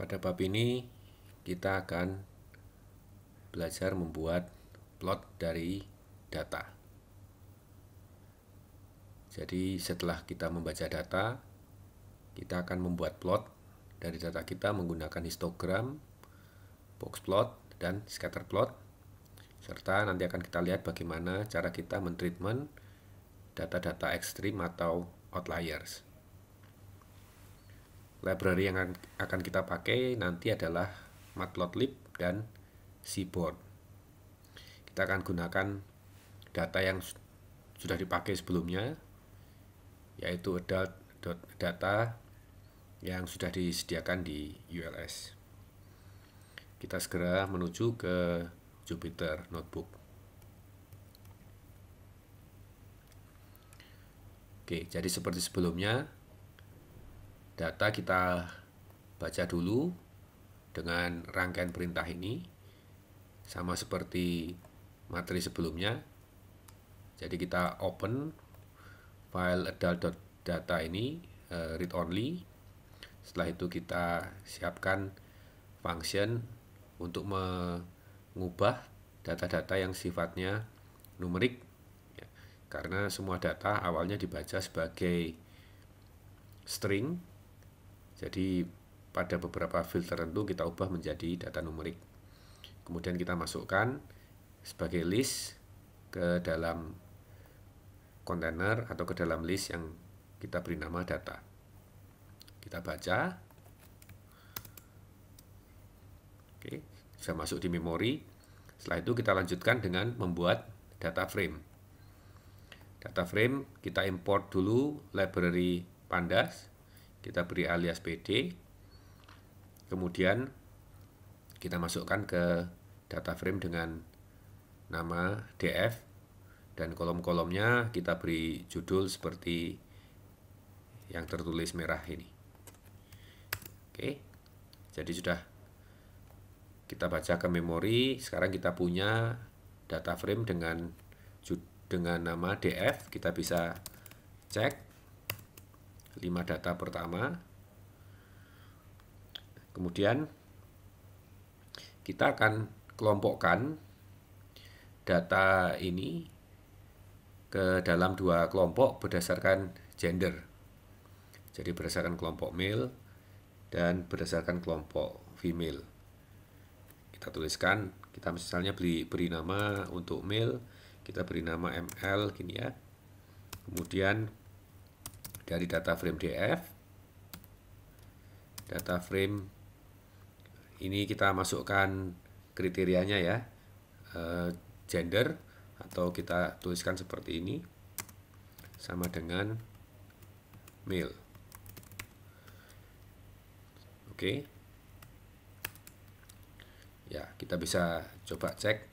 Pada bab ini kita akan belajar membuat plot dari data. Jadi setelah kita membaca data, kita akan membuat plot dari data kita menggunakan histogram, box plot, dan scatter plot. Serta nanti akan kita lihat bagaimana cara kita mentreatment data-data ekstrim atau outliers. Library yang akan kita pakai nanti adalah Matplotlib dan Seaborn. Kita akan gunakan data yang sudah dipakai sebelumnya, yaitu adult data yang sudah disediakan di ULS. Kita segera menuju ke Jupyter Notebook. Oke, jadi seperti sebelumnya, data kita baca dulu dengan rangkaian perintah ini, sama seperti materi sebelumnya. Jadi kita open file adult.data ini, read only. Setelah itu kita siapkan function untuk mengubah data-data yang sifatnya numerik, ya, karena semua data awalnya dibaca sebagai string. Jadi pada beberapa field tertentu kita ubah menjadi data numerik. Kemudian kita masukkan sebagai list ke dalam kontainer atau ke dalam list yang kita beri nama data. Kita baca. Oke, bisa masuk di memori. Setelah itu kita lanjutkan dengan membuat data frame. Data frame kita import dulu library pandas. Kita beri alias pd. Kemudian kita masukkan ke data frame dengan nama df. Dan kolom-kolomnya kita beri judul seperti yang tertulis merah ini. Oke, jadi sudah kita baca ke memori. Sekarang kita punya data frame dengan nama df. Kita bisa cek 5 data pertama. Kemudian kita akan kelompokkan data ini ke dalam 2 kelompok berdasarkan gender. Jadi berdasarkan kelompok male dan berdasarkan kelompok female. Kita tuliskan, kita misalnya beri nama untuk male, kita beri nama ml gini ya. Kemudian dari data frame df, data frame ini kita masukkan kriterianya ya, gender, atau kita tuliskan seperti ini, sama dengan male. Oke. Ya, kita bisa coba cek.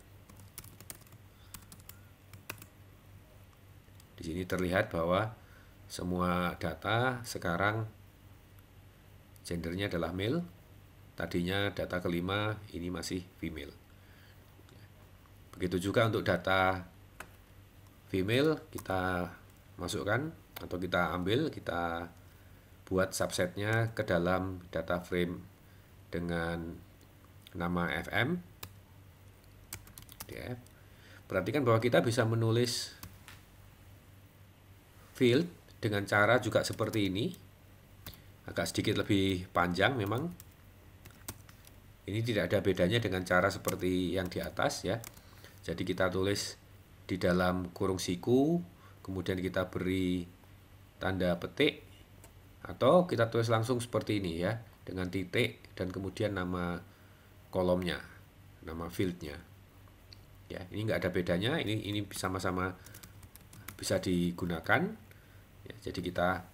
Di sini terlihat bahwa semua data sekarang gendernya adalah male. Tadinya data kelima ini masih female. Begitu juga untuk data female, kita masukkan atau kita ambil, kita buat subsetnya ke dalam data frame dengan nama fm df. Perhatikan bahwa kita bisa menulis field dengan cara juga seperti ini, agak sedikit lebih panjang memang. Ini tidak ada bedanya dengan cara seperti yang di atas ya. Jadi kita tulis di dalam kurung siku, kemudian kita beri tanda petik, atau kita tulis langsung seperti ini ya, dengan titik dan kemudian nama kolomnya, nama fieldnya. Ya, ini nggak ada bedanya. Ini sama-sama bisa digunakan. Ya, jadi kita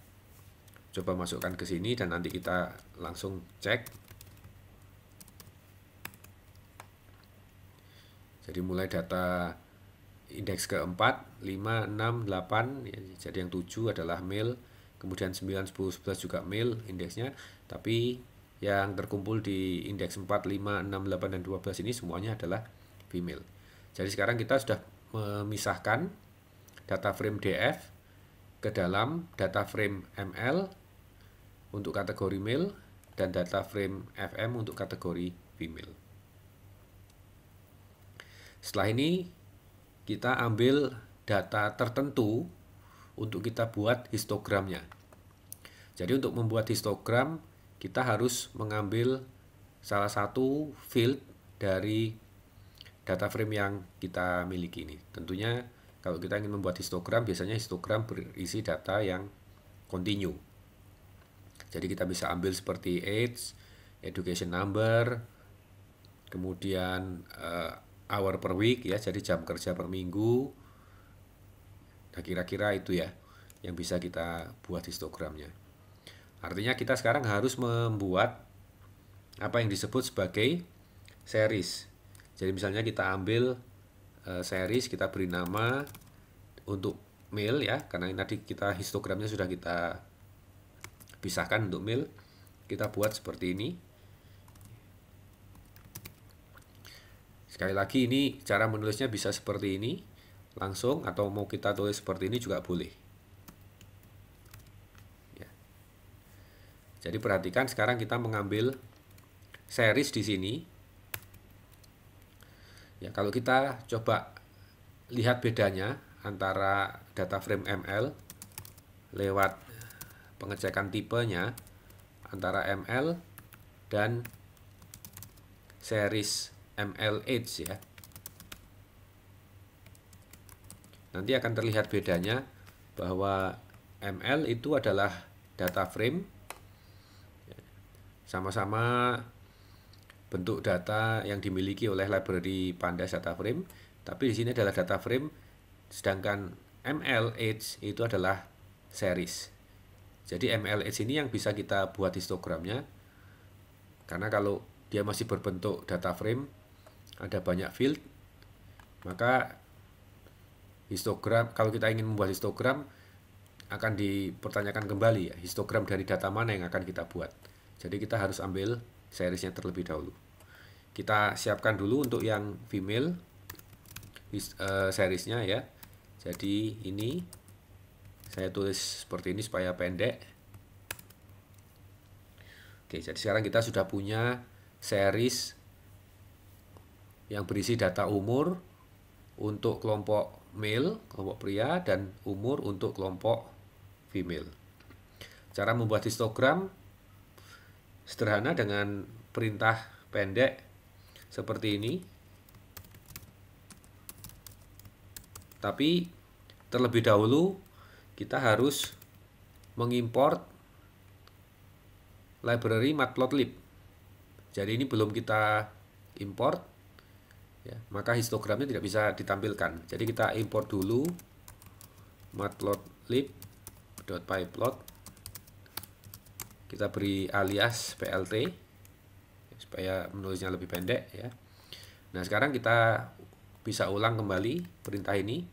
coba masukkan ke sini dan nanti kita langsung cek. Jadi mulai data indeks keempat, 5, 6, 8, ya, jadi yang 7 adalah male, kemudian 9, 10, 11 juga male indeksnya, tapi yang terkumpul di indeks 4, 5, 6, 8, dan 12 ini semuanya adalah female. Jadi sekarang kita sudah memisahkan data frame df ke dalam data frame ml untuk kategori male dan data frame FM untuk kategori female. Setelah ini kita ambil data tertentu untuk kita buat histogramnya. Jadi untuk membuat histogram kita harus mengambil salah satu field dari data frame yang kita miliki ini. Tentunya kalau kita ingin membuat histogram, biasanya histogram berisi data yang continue. Jadi kita bisa ambil seperti age, education number, kemudian hour per week ya, jadi jam kerja per minggu. Nah, kira-kira itu ya yang bisa kita buat histogramnya. Artinya kita sekarang harus membuat apa yang disebut sebagai series. Jadi misalnya kita ambil series, kita beri nama untuk male ya, karena tadi kita histogramnya sudah kita pisahkan untuk male. Kita buat seperti ini. Sekali lagi ini cara menulisnya bisa seperti ini langsung, atau mau kita tulis seperti ini juga boleh. Ya. Jadi perhatikan sekarang kita mengambil series di sini. Ya, kalau kita coba lihat bedanya antara data frame ML lewat pengecekan tipenya antara ML dan series MLH ya. Nanti akan terlihat bedanya bahwa ML itu adalah data frame, sama-sama bentuk data yang dimiliki oleh library Pandas data frame, tapi di sini adalah data frame, sedangkan MLH itu adalah series. Jadi MLH ini yang bisa kita buat histogramnya, karena kalau dia masih berbentuk data frame, ada banyak field, maka histogram, kalau kita ingin membuat histogram, akan dipertanyakan kembali ya, histogram dari data mana yang akan kita buat. Jadi kita harus ambil seriesnya terlebih dahulu. Kita siapkan dulu untuk yang female seriesnya ya. Jadi ini saya tulis seperti ini supaya pendek. Oke, jadi sekarang kita sudah punya series yang berisi data umur untuk kelompok male, kelompok pria, dan umur untuk kelompok female. Cara membuat histogram sederhana dengan perintah pendek seperti ini. Tapi terlebih dahulu kita harus mengimport library matplotlib. Jadi ini belum kita import ya, maka histogramnya tidak bisa ditampilkan. Jadi kita import dulu matplotlib.pyplot. Kita beri alias plt supaya menulisnya lebih pendek ya. Nah, sekarang kita bisa ulang kembali perintah ini.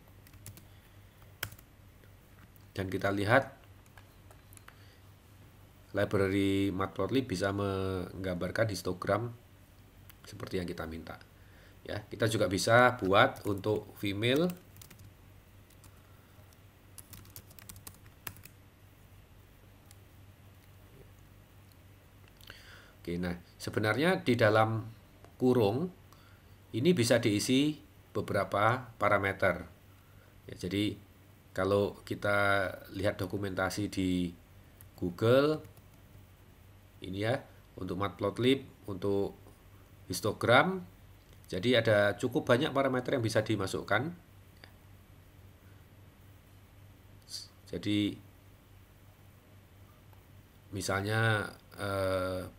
Dan kita lihat library matplotlib bisa menggambarkan histogram seperti yang kita minta. Ya, kita juga bisa buat untuk female. Oke, nah sebenarnya di dalam kurung ini bisa diisi beberapa parameter. Ya, jadi kalau kita lihat dokumentasi di Google ini ya, untuk matplotlib, untuk histogram, jadi ada cukup banyak parameter yang bisa dimasukkan. Jadi misalnya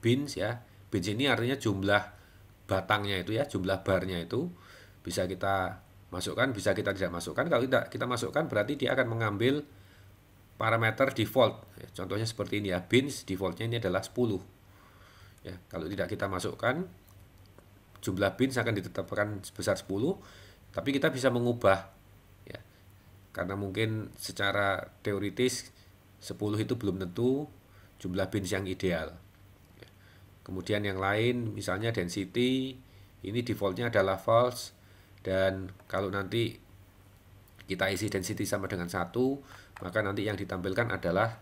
bins ya, bins ini artinya jumlah batangnya itu ya, jumlah barnya itu bisa kita masukkan, bisa kita tidak masukkan. Kalau tidak kita masukkan berarti dia akan mengambil parameter default ya, contohnya seperti ini ya, bins defaultnya ini adalah 10 ya. Kalau tidak kita masukkan, jumlah bins akan ditetapkan sebesar 10, tapi kita bisa mengubah ya, karena mungkin secara teoritis 10 itu belum tentu jumlah bins yang ideal ya. Kemudian yang lain misalnya density, ini defaultnya adalah false, dan kalau nanti kita isi density sama dengan 1, maka nanti yang ditampilkan adalah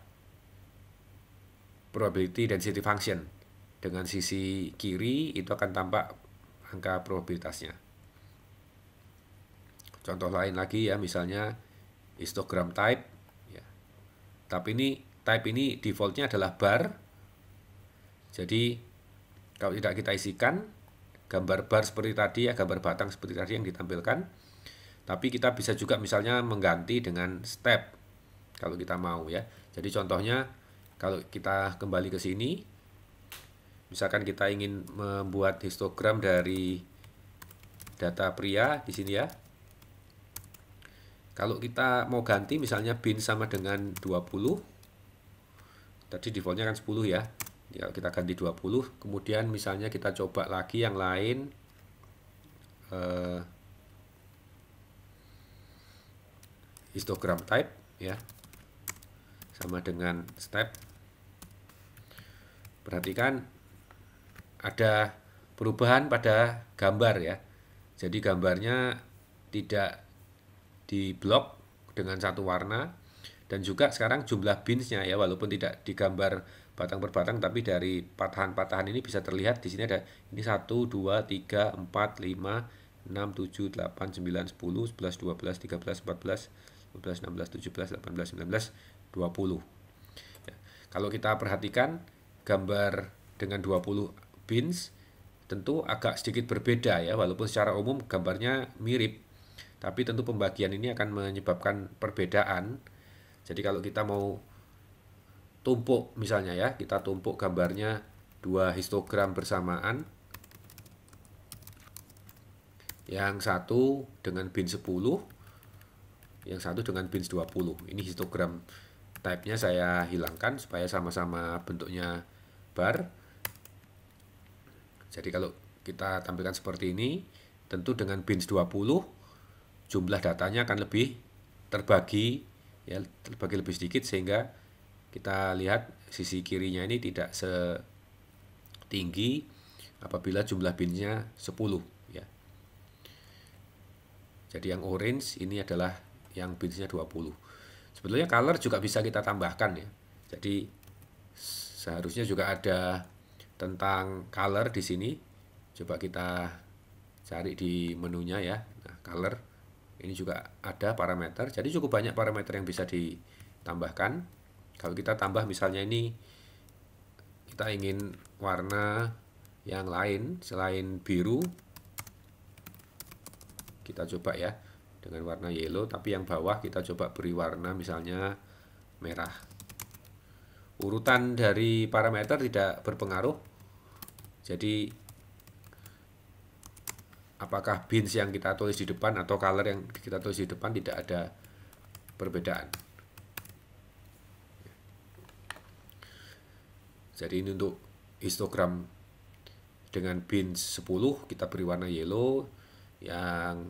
probability density function dengan sisi kiri itu akan tampak angka probabilitasnya. Contoh lain lagi ya, misalnya histogram type ya. Tapi type ini defaultnya adalah bar. Jadi kalau tidak kita isikan gambar bar seperti tadi ya, gambar batang seperti tadi yang ditampilkan. Tapi kita bisa juga misalnya mengganti dengan step kalau kita mau ya. Jadi contohnya kalau kita kembali ke sini, misalkan kita ingin membuat histogram dari data pria di sini ya. Kalau kita mau ganti misalnya bin sama dengan 20. Tadi defaultnya kan 10 ya. Kalau kita ganti 20, kemudian misalnya kita coba lagi yang lain. Histogram type ya. Sama dengan step. Perhatikan ada perubahan pada gambar ya. Jadi gambarnya tidak diblok dengan satu warna, dan juga sekarang jumlah binsnya ya, walaupun tidak digambar batang per batang, tapi dari patahan-patahan ini bisa terlihat di sini ada ini 1 2 3 4 5 6 7 8 9 10 11 12 13 14 15 16 17 18 19 20. Ya. Kalau kita perhatikan gambar dengan 20 bins tentu agak sedikit berbeda ya, walaupun secara umum gambarnya mirip, tapi tentu pembagian ini akan menyebabkan perbedaan. Jadi kalau kita mau tumpuk misalnya ya, kita tumpuk gambarnya 2 histogram bersamaan, yang satu dengan bin 10, yang satu dengan bin 20. Ini histogram type-nya saya hilangkan supaya sama-sama bentuknya bar. Jadi kalau kita tampilkan seperti ini, tentu dengan bins 20 jumlah datanya akan lebih terbagi ya, terbagi lebih sedikit, sehingga kita lihat sisi kirinya ini tidak setinggi apabila jumlah binsnya 10 ya. Jadi yang orange ini adalah yang binsnya 20. Sebetulnya color juga bisa kita tambahkan ya. Jadi seharusnya juga ada tentang color di sini. Coba kita cari di menunya ya. Nah, color ini juga ada parameter. Jadi cukup banyak parameter yang bisa ditambahkan. Kalau kita tambah misalnya ini kita ingin warna yang lain selain biru, kita coba ya dengan warna yellow, tapi yang bawah kita coba beri warna misalnya merah. Urutan dari parameter tidak berpengaruh. Jadi apakah bins yang kita tulis di depan atau color yang kita tulis di depan tidak ada perbedaan. Jadi ini untuk histogram dengan bins 10 kita beri warna yellow, yang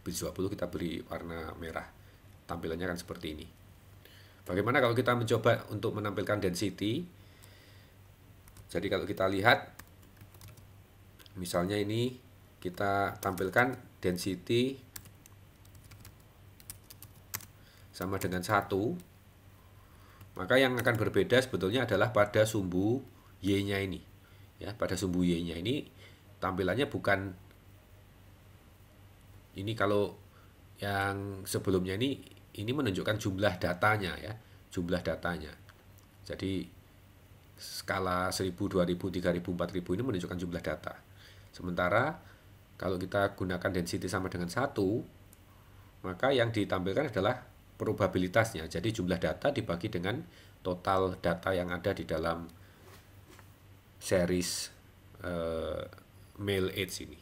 bins 20 kita beri warna merah. Tampilannya kan seperti ini. Bagaimana kalau kita mencoba untuk menampilkan density? Jadi kalau kita lihat misalnya ini kita tampilkan density sama dengan 1, maka yang akan berbeda sebetulnya adalah pada sumbu Y-nya ini. Ya, pada sumbu Y-nya ini tampilannya bukan ini. Kalau yang sebelumnya ini menunjukkan jumlah datanya ya, jumlah datanya. Jadi skala 1000, 2000, 3000, 4000 ini menunjukkan jumlah data. Sementara kalau kita gunakan density sama dengan 1, maka yang ditampilkan adalah probabilitasnya. Jadi jumlah data dibagi dengan total data yang ada di dalam series male age ini.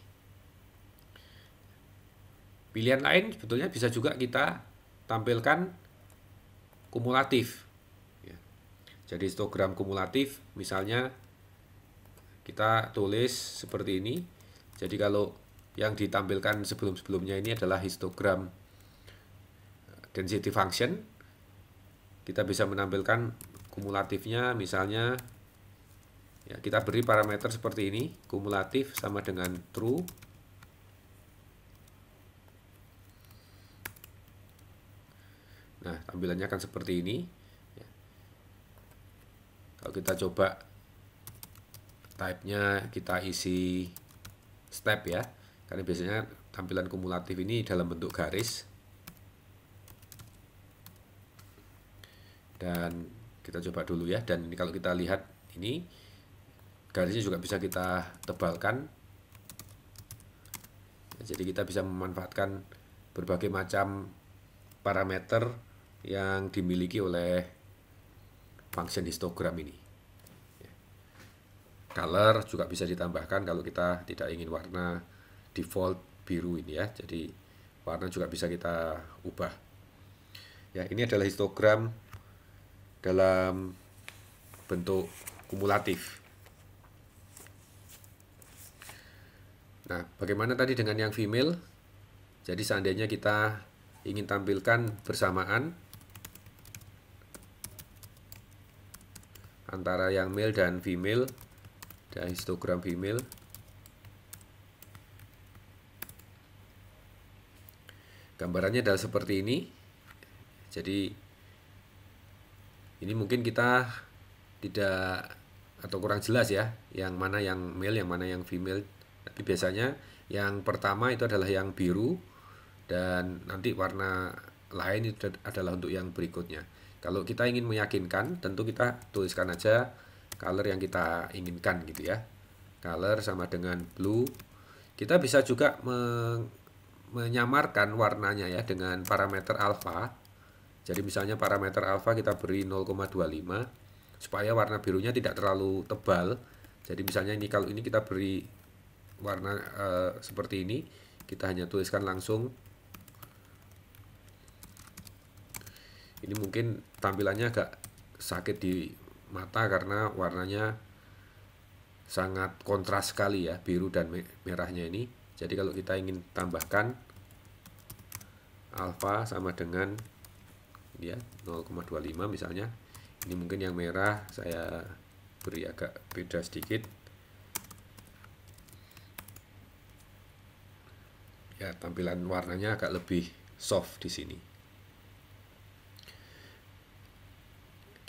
Pilihan lain sebetulnya bisa juga kita tampilkan kumulatif. Jadi histogram kumulatif misalnya kita tulis seperti ini. Jadi kalau yang ditampilkan sebelum-sebelumnya ini adalah histogram density function, kita bisa menampilkan kumulatifnya misalnya ya, kita beri parameter seperti ini, kumulatif sama dengan true. Nah, tampilannya akan seperti ini. Kalau kita coba type-nya kita isi step ya, karena biasanya tampilan kumulatif ini dalam bentuk garis. Dan kita coba dulu ya, dan ini kalau kita lihat ini garisnya juga bisa kita tebalkan. Jadi kita bisa memanfaatkan berbagai macam parameter yang dimiliki oleh function histogram ini. Color juga bisa ditambahkan kalau kita tidak ingin warna default biru ini ya. Jadi warna juga bisa kita ubah. Ya, ini adalah histogram dalam bentuk kumulatif. Nah, bagaimana tadi dengan yang female? Jadi seandainya kita ingin tampilkan bersamaan antara yang male dan female, dan histogram female. Gambarannya adalah seperti ini. Jadi ini mungkin kita tidak atau kurang jelas ya, yang mana yang male, yang mana yang female. Tapi biasanya yang pertama itu adalah yang biru, dan nanti warna lain itu adalah untuk yang berikutnya. Kalau kita ingin meyakinkan, tentu kita tuliskan aja color yang kita inginkan gitu ya. Color sama dengan blue. Kita bisa juga menyamarkan warnanya ya dengan parameter alpha. Jadi misalnya parameter alpha kita beri 0,25 supaya warna birunya tidak terlalu tebal. Jadi misalnya ini, kalau ini kita beri warna seperti ini, kita hanya tuliskan langsung. Ini mungkin tampilannya agak sakit di mata karena warnanya sangat kontras sekali ya, biru dan merahnya ini. Jadi kalau kita ingin tambahkan alpha sama dengan ya 0,25 misalnya, ini mungkin yang merah saya beri agak beda sedikit. Ya, tampilan warnanya agak lebih soft di sini.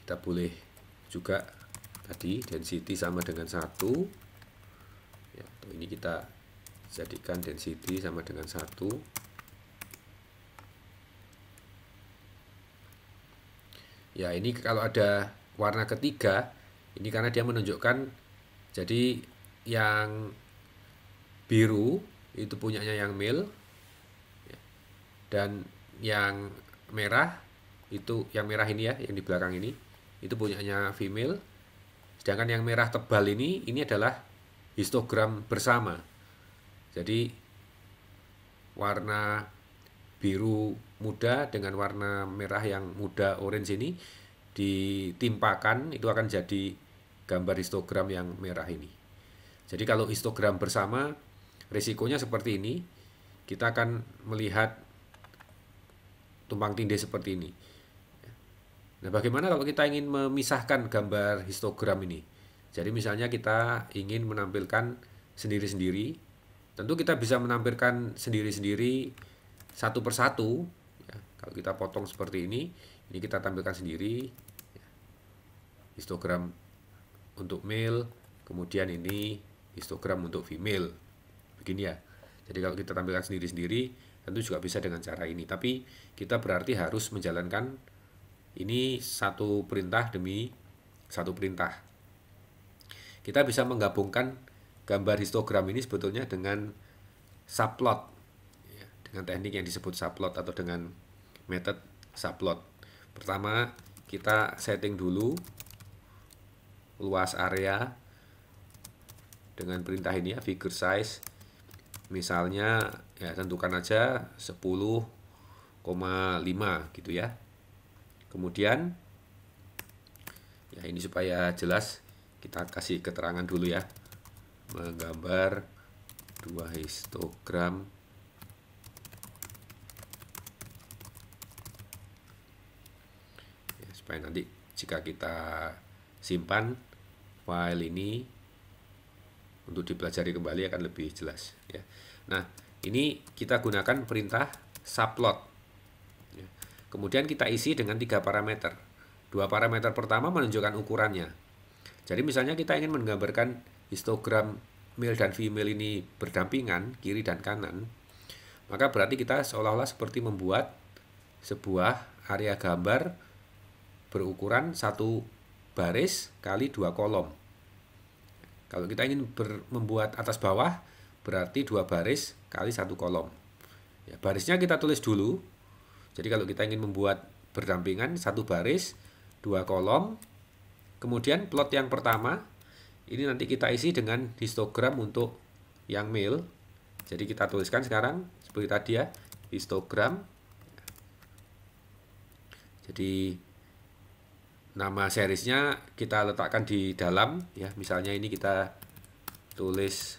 Kita boleh juga tadi density sama dengan 1. Ya, ini kita jadikan density sama dengan 1. Ya, ini kalau ada warna ketiga, ini karena dia menunjukkan, jadi yang biru itu punyanya yang male, dan yang merah itu, yang merah ini ya, yang di belakang ini, itu punyanya female. Sedangkan yang merah tebal ini adalah histogram bersama. Jadi warna biru muda dengan warna merah yang muda orange ini ditimpakan, itu akan jadi gambar histogram yang merah ini. Jadi kalau histogram bersama, risikonya seperti ini, kita akan melihat tumpang tindih seperti ini. Nah, bagaimana kalau kita ingin memisahkan gambar histogram ini? Jadi misalnya kita ingin menampilkan sendiri-sendiri, tentu kita bisa menampilkan sendiri-sendiri satu persatu. Ya, kalau kita potong seperti ini kita tampilkan sendiri. Ya, histogram untuk male, kemudian ini histogram untuk female. Begini ya. Jadi kalau kita tampilkan sendiri-sendiri, tentu juga bisa dengan cara ini. Tapi kita berarti harus menjalankan ini satu perintah demi satu perintah. Kita bisa menggabungkan gambar histogram ini sebetulnya dengan subplot, ya, dengan teknik yang disebut subplot atau dengan method subplot. Pertama, kita setting dulu luas area dengan perintah ini ya, figure size. Misalnya ya tentukan aja 10,5 gitu ya. Kemudian ya ini supaya jelas kita kasih keterangan dulu ya. Menggambar 2 histogram ya, supaya nanti jika kita simpan file ini untuk dipelajari kembali akan lebih jelas ya. Nah, ini kita gunakan perintah subplot ya. Kemudian kita isi dengan 3 parameter. 2 parameter pertama menunjukkan ukurannya. Jadi misalnya kita ingin menggambarkan histogram male dan female ini berdampingan, kiri dan kanan, maka berarti kita seolah-olah seperti membuat sebuah area gambar berukuran 1 baris kali 2 kolom. Kalau kita ingin membuat atas bawah, berarti 2 baris kali 1 kolom. Ya, barisnya kita tulis dulu. Jadi kalau kita ingin membuat berdampingan 1 baris, 2 kolom, kemudian plot yang pertama, ini nanti kita isi dengan histogram untuk yang male. Jadi kita tuliskan sekarang, seperti tadi ya, histogram. Jadi nama seriesnya kita letakkan di dalam ya, misalnya ini kita tulis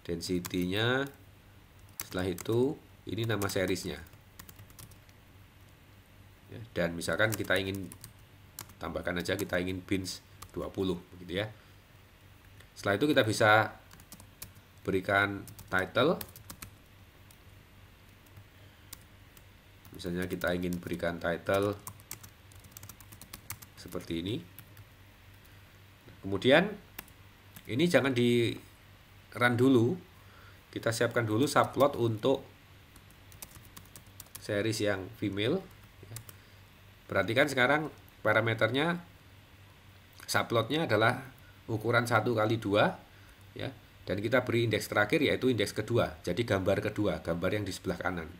density-nya, setelah itu ini nama seriesnya ya, dan misalkan kita ingin tambahkan aja, kita ingin bins 20 begitu ya. Setelah itu kita bisa berikan title, misalnya kita ingin berikan title seperti ini. Kemudian ini jangan di run dulu, kita siapkan dulu subplot untuk series yang female. Perhatikan sekarang parameternya, subplotnya adalah ukuran 1 kali 2 ya, dan kita beri indeks terakhir yaitu indeks kedua, jadi gambar kedua, gambar yang di sebelah kanan.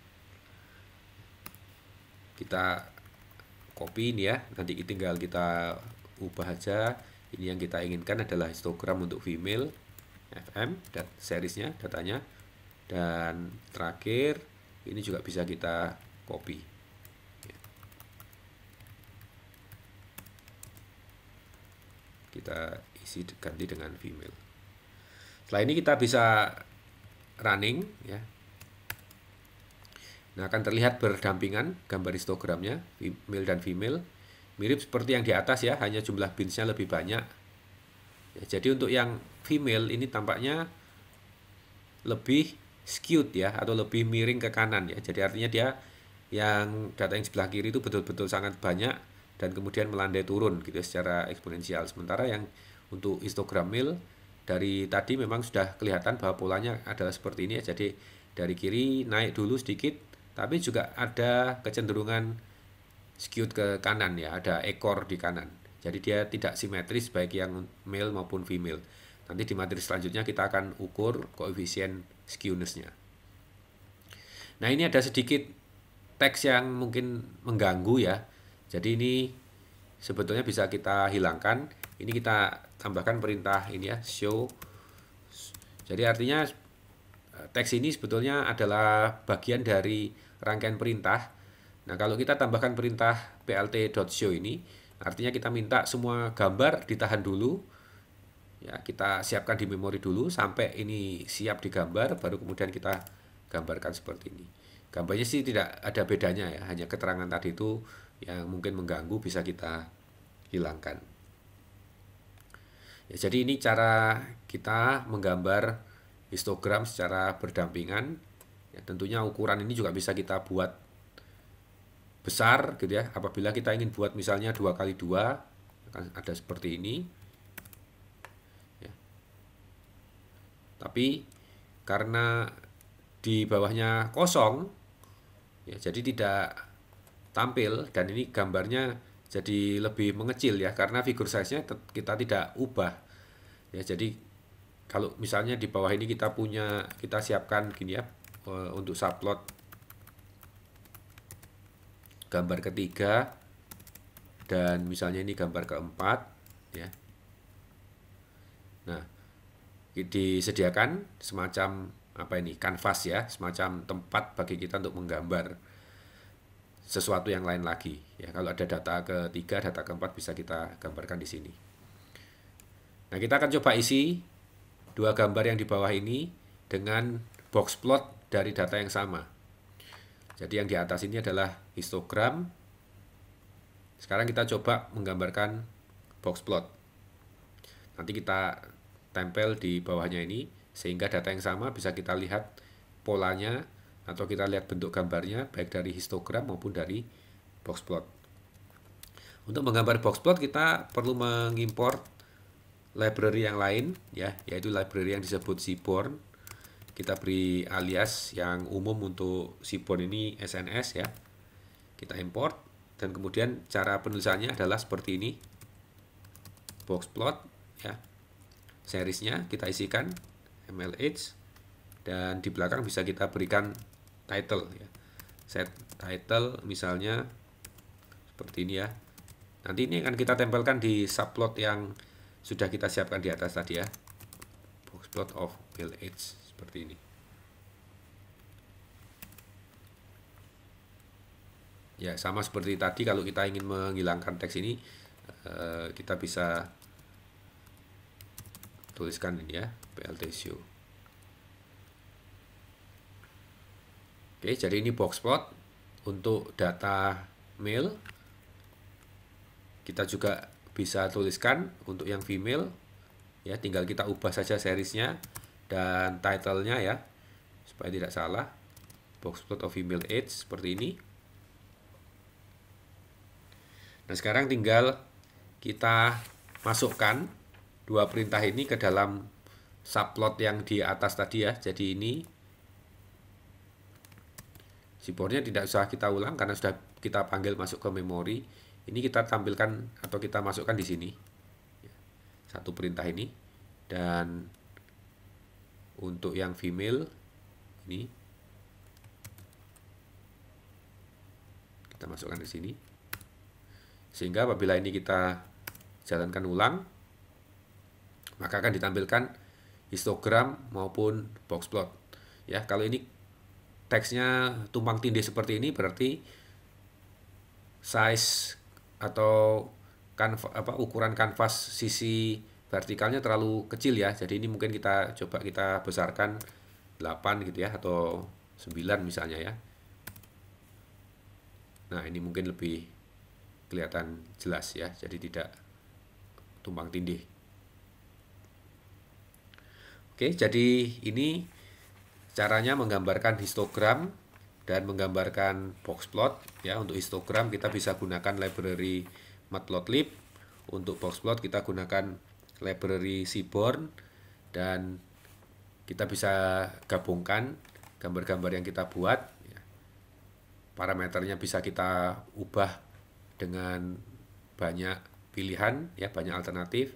Kita copy ini ya, nanti tinggal kita ubah aja. Ini yang kita inginkan adalah histogram untuk female FM dan seriesnya, datanya, dan terakhir ini juga bisa kita copy ya. Kita isi ganti dengan female. Setelah ini kita bisa running ya. Nah, akan terlihat berdampingan gambar histogramnya, male dan female. Mirip seperti yang di atas ya, hanya jumlah binsnya lebih banyak. Ya, jadi untuk yang female ini tampaknya lebih skewed ya, atau lebih miring ke kanan ya. Jadi artinya dia yang data yang sebelah kiri itu betul-betul sangat banyak dan kemudian melandai turun gitu ya, secara eksponensial. Sementara yang untuk histogram male dari tadi memang sudah kelihatan bahwa polanya adalah seperti ini ya. Jadi dari kiri naik dulu sedikit, tapi juga ada kecenderungan skewed ke kanan ya, ada ekor di kanan. Jadi dia tidak simetris baik yang male maupun female. Nanti di materi selanjutnya kita akan ukur koefisien skewness-nya. Nah, ini ada sedikit teks yang mungkin mengganggu ya. Jadi ini sebetulnya bisa kita hilangkan. Ini kita tambahkan perintah ini ya, show. Jadi artinya teks ini sebetulnya adalah bagian dari rangkaian perintah. Nah, kalau kita tambahkan perintah plt.show ini, artinya kita minta semua gambar ditahan dulu. Ya, kita siapkan di memori dulu sampai ini siap digambar, baru kemudian kita gambarkan seperti ini. Gambarnya sih tidak ada bedanya ya, hanya keterangan tadi itu yang mungkin mengganggu bisa kita hilangkan. Ya, jadi ini cara kita menggambar histogram secara berdampingan. Ya, tentunya ukuran ini juga bisa kita buat besar gitu ya. Apabila kita ingin buat misalnya 2 kali 2, akan ada seperti ini. Ya. Tapi karena di bawahnya kosong, ya, jadi tidak tampil dan ini gambarnya jadi lebih mengecil ya, karena figure size-nya kita tidak ubah. Ya, jadi kalau misalnya di bawah ini kita siapkan gini ya, untuk subplot gambar ketiga dan misalnya ini gambar keempat ya. Nah, disediakan semacam apa ini, kanvas ya, semacam tempat bagi kita untuk menggambar sesuatu yang lain lagi ya. Kalau ada data ketiga, data keempat bisa kita gambarkan di sini. Nah, kita akan coba isi 2 gambar yang di bawah ini dengan box plot dari data yang sama. Jadi yang di atas ini adalah histogram. Sekarang kita coba menggambarkan box plot. Nanti kita tempel di bawahnya ini sehingga data yang sama bisa kita lihat polanya atau kita lihat bentuk gambarnya baik dari histogram maupun dari box plot. Untuk menggambar box plot kita perlu mengimport library yang lain ya, yaitu library yang disebut Seaborn. Kita beri alias yang umum untuk Seaborn ini SNS ya. Kita import dan kemudian cara penulisannya adalah seperti ini. Boxplot ya. Seriesnya kita isikan MLH dan di belakang bisa kita berikan title ya. Set title misalnya seperti ini ya. Nanti ini akan kita tempelkan di subplot yang sudah kita siapkan di atas tadi ya. Boxplot of MLH seperti ini. Ya, sama seperti tadi kalau kita ingin menghilangkan teks ini kita bisa tuliskan ini ya, plt show. Oke, jadi ini boxplot untuk data male. Kita juga bisa tuliskan untuk yang female ya, tinggal kita ubah saja seriesnya dan title-nya ya supaya tidak salah. Boxplot of female age seperti ini. Nah, sekarang tinggal kita masukkan dua perintah ini ke dalam subplot yang di atas tadi ya. Jadi ini Seaborn-nya tidak usah kita ulang karena sudah kita panggil masuk ke memori. Ini kita tampilkan atau kita masukkan di sini. Satu perintah ini. Dan untuk yang female ini kita masukkan di sini. Sehingga apabila ini kita jalankan ulang, maka akan ditampilkan histogram maupun boxplot. Ya, kalau ini teksnya tumpang tindih seperti ini berarti size atau ukuran kanvas sisi vertikalnya terlalu kecil ya. Jadi ini mungkin kita coba kita besarkan 8 gitu ya atau 9 misalnya ya. Nah, ini mungkin lebih kelihatan jelas ya, jadi tidak tumpang tindih. Oke, jadi ini caranya menggambarkan histogram dan menggambarkan boxplot ya. Untuk histogram kita bisa gunakan library matplotlib, untuk boxplot kita gunakan library Seaborn, dan kita bisa gabungkan gambar-gambar yang kita buat ya. Parameternya bisa kita ubah dengan banyak pilihan ya, banyak alternatif.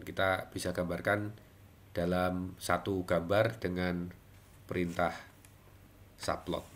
Kita bisa gambarkan dalam satu gambar dengan perintah subplot.